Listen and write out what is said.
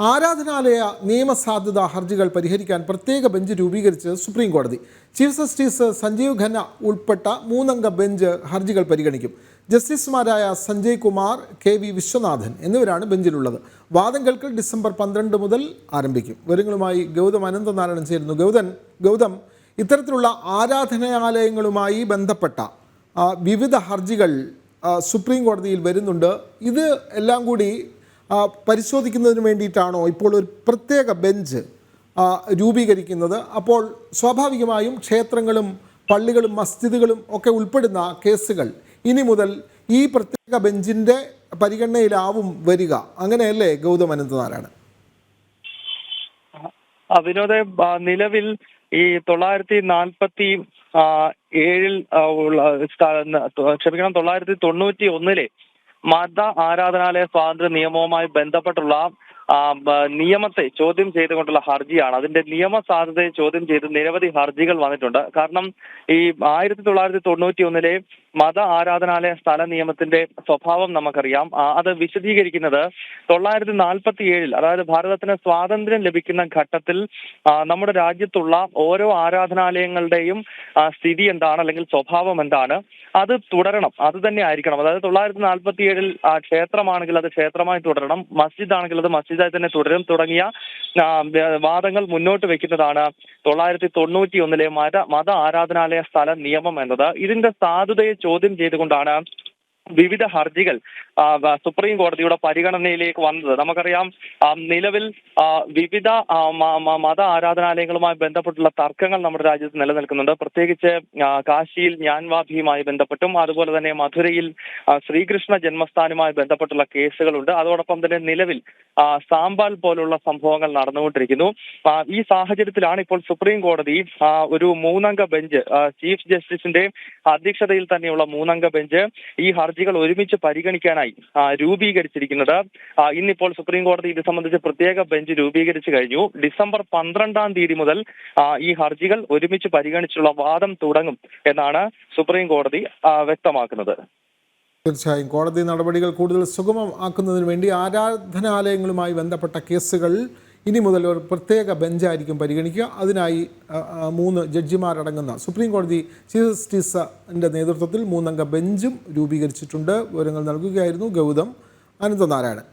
ആരാധനാലയ നിയമസാധുത ഹർജികൾ പരിഹരിക്കാൻ പ്രത്യേക ബെഞ്ച് രൂപീകരിച്ച് സുപ്രീം കോടതി. ചീഫ് ജസ്റ്റിസ് സഞ്ജീവ് ഖന്ന ഉൾപ്പെട്ട 3-അംഗ ബെഞ്ച് ഹർജികൾ പരിഗണിക്കും. ജസ്റ്റിസുമാരായ സഞ്ജയ് കുമാർ, KV വിശ്വനാഥൻ എന്നിവരാണ് ബെഞ്ചിലുള്ളത്. വാദം കേൾക്കൽ ഡിസംബർ 12 മുതൽ ആരംഭിക്കും. വിവരങ്ങളുമായി ഗൗതം അനന്തനാരായണൻ ചേരുന്നു. ഗൗതം, ഇത്തരത്തിലുള്ള ആരാധനാലയങ്ങളുമായി ബന്ധപ്പെട്ട വിവിധ ഹർജികൾ സുപ്രീം കോടതിയിൽ വരുന്നുണ്ട്. ഇത് എല്ലാം കൂടി പരിശോധിക്കുന്നതിന് വേണ്ടിയിട്ടാണോ ഇപ്പോൾ ഒരു പ്രത്യേക ബെഞ്ച് രൂപീകരിക്കുന്നത്? അപ്പോൾ സ്വാഭാവികമായും ക്ഷേത്രങ്ങളും പള്ളികളും മസ്ജിദുകളും ഒക്കെ ഉൾപ്പെടുന്ന കേസുകൾ ഇനി മുതൽ ഈ പ്രത്യേക ബെഞ്ചിൻ്റെ പരിഗണനയിലാവും വരിക, അങ്ങനെയല്ലേ ഗൗതം അനന്തനാരായണൻ? വിനോദ, നിലവിൽ ഈ 991 മത ആരാധനാലയ സ്വാതന്ത്ര്യ നിയമവുമായി ബന്ധപ്പെട്ടുള്ള നിയമത്തെ ചോദ്യം ചെയ്തുകൊണ്ടുള്ള ഹർജിയാണ്. അതിന്റെ നിയമസാധുതയെ ചോദ്യം ചെയ്ത് നിരവധി ഹർജികൾ വന്നിട്ടുണ്ട്. കാരണം ഈ 1991 മത ആരാധനാലയ സ്ഥല നിയമത്തിന്റെ സ്വഭാവം നമുക്കറിയാം. അത് വിശദീകരിക്കുന്നത് 1947 അതായത് ഭാരതത്തിന് സ്വാതന്ത്ര്യം ലഭിക്കുന്ന ഘട്ടത്തിൽ നമ്മുടെ രാജ്യത്തുള്ള ഓരോ ആരാധനാലയങ്ങളുടെയും സ്ഥിതി എന്താണ്, അല്ലെങ്കിൽ സ്വഭാവം എന്താണ്, അത് തുടരണം, അത് തന്നെ ആയിരിക്കണം. അതായത് 1947 ക്ഷേത്രമാണെങ്കിൽ അത് ക്ഷേത്രമായി തുടരണം, മസ്ജിദ് ആണെങ്കിൽ അത് മസ്ജിദായി തന്നെ തുടരും തുടങ്ങിയ വാദങ്ങൾ മുന്നോട്ട് വെക്കുന്നതാണ് 1991 മത ആരാധനാലയ സ്ഥല നിയമം എന്നത്. ഇതിന്റെ സാധുതയെ ചോദ്യം ചെയ്തുകൊണ്ടാണ് വിവിധ ഹർജികൾ സുപ്രീം കോടതിയുടെ പരിഗണനയിലേക്ക് വന്നത്. നമുക്കറിയാം, നിലവിൽ വിവിധ മത ആരാധനാലയങ്ങളുമായി ബന്ധപ്പെട്ടുള്ള തർക്കങ്ങൾ നമ്മുടെ രാജ്യത്ത് നിലനിൽക്കുന്നുണ്ട്. പ്രത്യേകിച്ച് കാശിയിൽ ജ്ഞാൻവാപിയുമായി ബന്ധപ്പെട്ടും അതുപോലെ തന്നെ മധുരയിൽ ശ്രീകൃഷ്ണ ജന്മസ്ഥാനുമായി ബന്ധപ്പെട്ടുള്ള കേസുകളുണ്ട്. അതോടൊപ്പം തന്നെ നിലവിൽ സാമ്പാൽ പോലുള്ള സംഭവങ്ങൾ നടന്നുകൊണ്ടിരിക്കുന്നു. ഈ സാഹചര്യത്തിലാണ് ഇപ്പോൾ സുപ്രീം കോടതി ഒരു 3-അംഗ ബെഞ്ച്, ചീഫ് ജസ്റ്റിസിന്റെ അധ്യക്ഷതയിൽ തന്നെയുള്ള 3-അംഗ ബെഞ്ച് ഈ ഹർജികൾ ഒരുമിച്ച് പരിഗണിക്കാനായി രൂപീകരിച്ചിരിക്കുന്നത്. ഇന്നിപ്പോൾ സുപ്രീം കോടതി ഇത് സംബന്ധിച്ച് പ്രത്യേക ബെഞ്ച് രൂപീകരിച്ചു കഴിഞ്ഞു. ഡിസംബർ 12 മുതൽ ഈ ഹർജികൾ ഒരുമിച്ച് പരിഗണിച്ചുള്ള വാദം തുടങ്ങും എന്നാണ് സുപ്രീം കോടതി വ്യക്തമാക്കുന്നത്. തീർച്ചയായും കോടതി നടപടികൾ കൂടുതൽ സുഗമമാക്കുന്നതിന് വേണ്ടി ആരാധനാലയങ്ങളുമായി ബന്ധപ്പെട്ട കേസുകൾ ഇനി മുതൽ ഒരു പ്രത്യേക ബെഞ്ചായിരിക്കും പരിഗണിക്കുക. അതിനായി 3 ജഡ്ജിമാരടങ്ങുന്ന സുപ്രീം കോടതി ചീഫ് ജസ്റ്റിസിൻ്റെ നേതൃത്വത്തിൽ 3-അംഗ ബെഞ്ചും രൂപീകരിച്ചിട്ടുണ്ട്. വിവരങ്ങൾ നൽകുകയായിരുന്നു ഗൗതം അനന്തനാരായണൻ.